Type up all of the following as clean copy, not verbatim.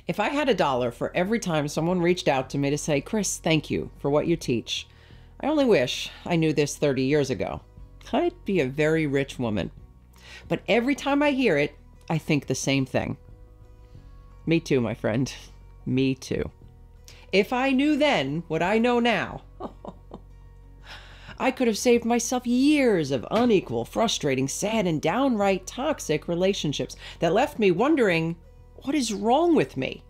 If I had $1 for every time someone reached out to me to say, Kris, thank you for what you teach, I only wish I knew this 30 years ago. I'd be a very rich woman. But every time I hear it, I think the same thing. Me too, my friend. Me too. If I knew then what I know now, I could have saved myself years of unequal, frustrating, sad, and downright toxic relationships that left me wondering, what is wrong with me?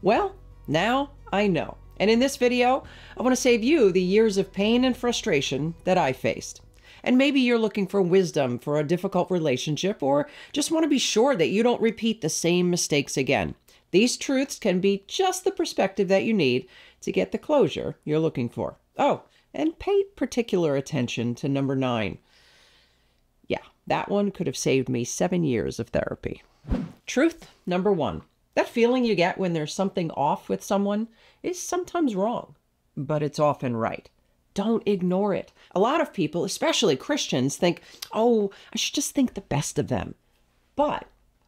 Well, now I know. And in this video, I want to save you the years of pain and frustration that I faced. And maybe you're looking for wisdom for a difficult relationship, or just want to be sure that you don't repeat the same mistakes again. These truths can be just the perspective that you need to get the closure you're looking for. Oh, and pay particular attention to number 9. Yeah, that one could have saved me 7 years of therapy. Truth number 1. That feeling you get when there's something off with someone is sometimes wrong, but it's often right. Don't ignore it. A lot of people, especially Christians, think, oh, I should just think the best of them. But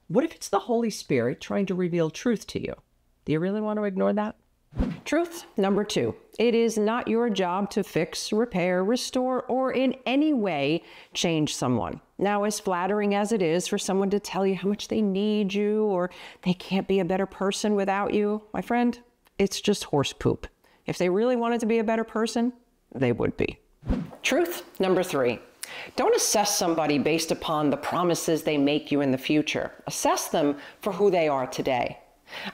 what if it's the Holy Spirit trying to reveal truth to you? Do you really want to ignore that? Truth number 2. It is not your job to fix, repair, restore, or in any way change someone. Now, as flattering as it is for someone to tell you how much they need you or they can't be a better person without you, my friend, it's just horse poop. If they really wanted to be a better person, they would be. Truth number 3. Don't assess somebody based upon the promises they make you in the future. Assess them for who they are today.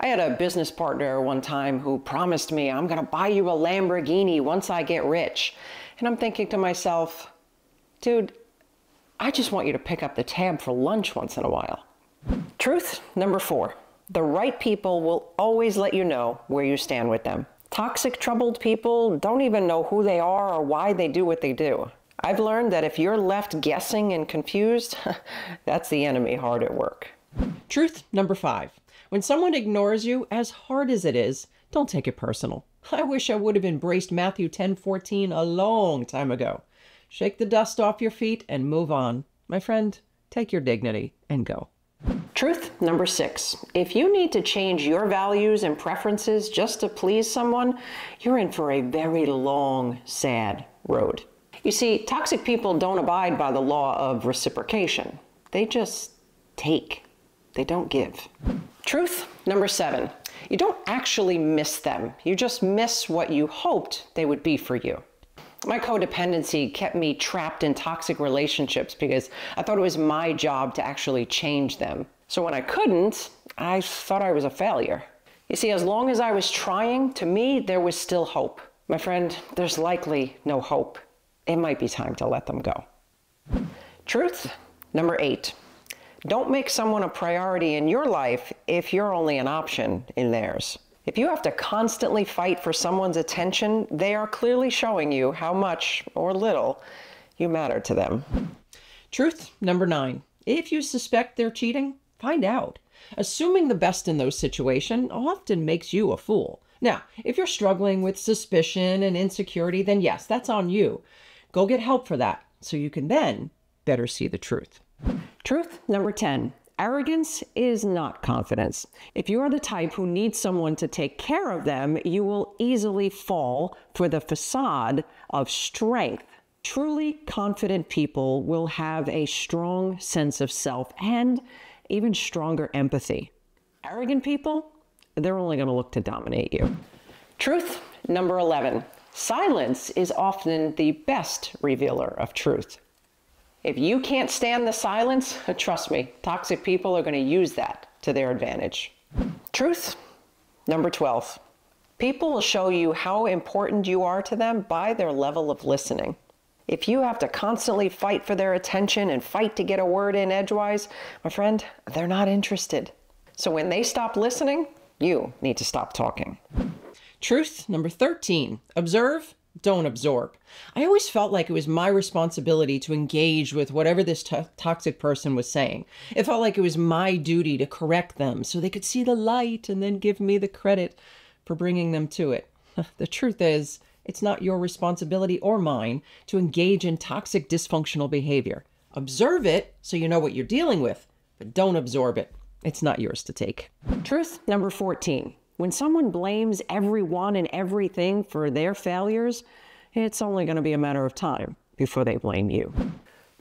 I had a business partner one time who promised me, I'm going to buy you a Lamborghini once I get rich. And I'm thinking to myself, dude, I just want you to pick up the tab for lunch once in a while. Truth number 4. The right people will always let you know where you stand with them. Toxic, troubled people don't even know who they are or why they do what they do. I've learned that if you're left guessing and confused, that's the enemy hard at work. Truth number 5. When someone ignores you, as hard as it is, don't take it personal. I wish I would have embraced Matthew 10:14 a long time ago. Shake the dust off your feet and move on. My friend, take your dignity and go. Truth number 6. If you need to change your values and preferences just to please someone, you're in for a very long, sad road. You see, toxic people don't abide by the law of reciprocation. They just take. They don't give. Truth number 7. You don't actually miss them. You just miss what you hoped they would be for you. My codependency kept me trapped in toxic relationships because I thought it was my job to actually change them. So when I couldn't, I thought I was a failure. You see, as long as I was trying, to me, there was still hope. My friend, there's likely no hope. It might be time to let them go. Truth number 8. Don't make someone a priority in your life if you're only an option in theirs. If you have to constantly fight for someone's attention, they are clearly showing you how much or little you matter to them. Truth number 9. If you suspect they're cheating, find out. Assuming the best in those situations often makes you a fool. Now, if you're struggling with suspicion and insecurity, then yes, that's on you. Go get help for that so you can then better see the truth. Truth number 10. Arrogance is not confidence. If you are the type who needs someone to take care of them, you will easily fall for the facade of strength. Truly confident people will have a strong sense of self and even stronger empathy. Arrogant people, they're only going to look to dominate you. Truth number 11. Silence is often the best revealer of truth. If you can't stand the silence, trust me, toxic people are going to use that to their advantage. Truth number 12. People will show you how important you are to them by their level of listening. If you have to constantly fight for their attention and fight to get a word in edgewise, my friend, they're not interested. So when they stop listening, you need to stop talking. Truth number 13. Observe, don't absorb. I always felt like it was my responsibility to engage with whatever this toxic person was saying. It felt like it was my duty to correct them so they could see the light and then give me the credit for bringing them to it. The truth is, it's not your responsibility or mine to engage in toxic, dysfunctional behavior. Observe it so you know what you're dealing with, but don't absorb it. it's not yours to take. Truth number 14. When someone blames everyone and everything for their failures, it's only going to be a matter of time before they blame you.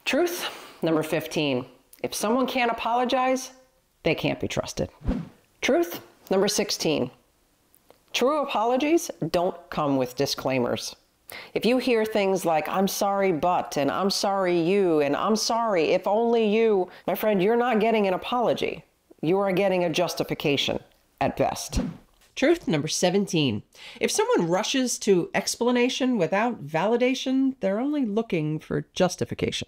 Truth number 15. If someone can't apologize, they can't be trusted. Truth number 16. True apologies don't come with disclaimers. If you hear things like, "I'm sorry, but," and "I'm sorry, you," and "I'm sorry, if only you," my friend, you're not getting an apology. You are getting a justification at best. Truth number 17. If someone rushes to explanation without validation, they're only looking for justification.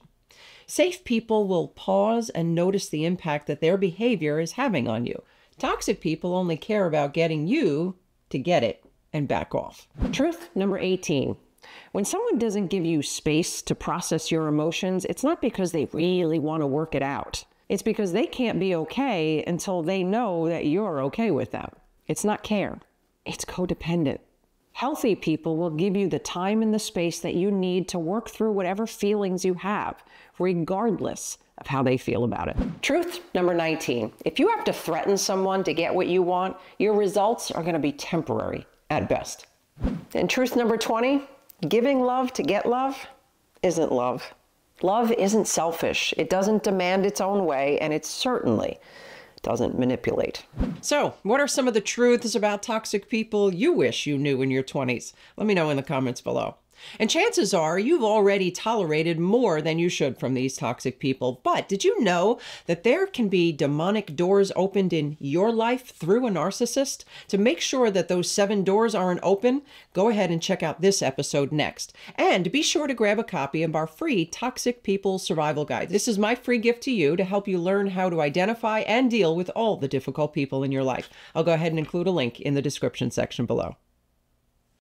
Safe people will pause and notice the impact that their behavior is having on you. Toxic people only care about getting you to get it and back off. Truth number 18. When someone doesn't give you space to process your emotions, it's not because they really want to work it out. It's because they can't be okay until they know that you're okay with them. It's not care. It's codependent. Healthy people will give you the time and the space that you need to work through whatever feelings you have, regardless of how they feel about it. Truth number 19. If you have to threaten someone to get what you want, your results are going to be temporary at best. And truth number 20. Giving love to get love isn't love. Love isn't selfish. It doesn't demand its own way, and it certainly doesn't manipulate. So, what are some of the truths about toxic people you wish you knew in your 20s? Let me know in the comments below. And chances are you've already tolerated more than you should from these toxic people. But did you know that there can be demonic doors opened in your life through a narcissist? To make sure that those 7 doors aren't open, go ahead and check out this episode next. And be sure to grab a copy of our free Toxic People Survival Guide. This is my free gift to you to help you learn how to identify and deal with all the difficult people in your life. I'll go ahead and include a link in the description section below.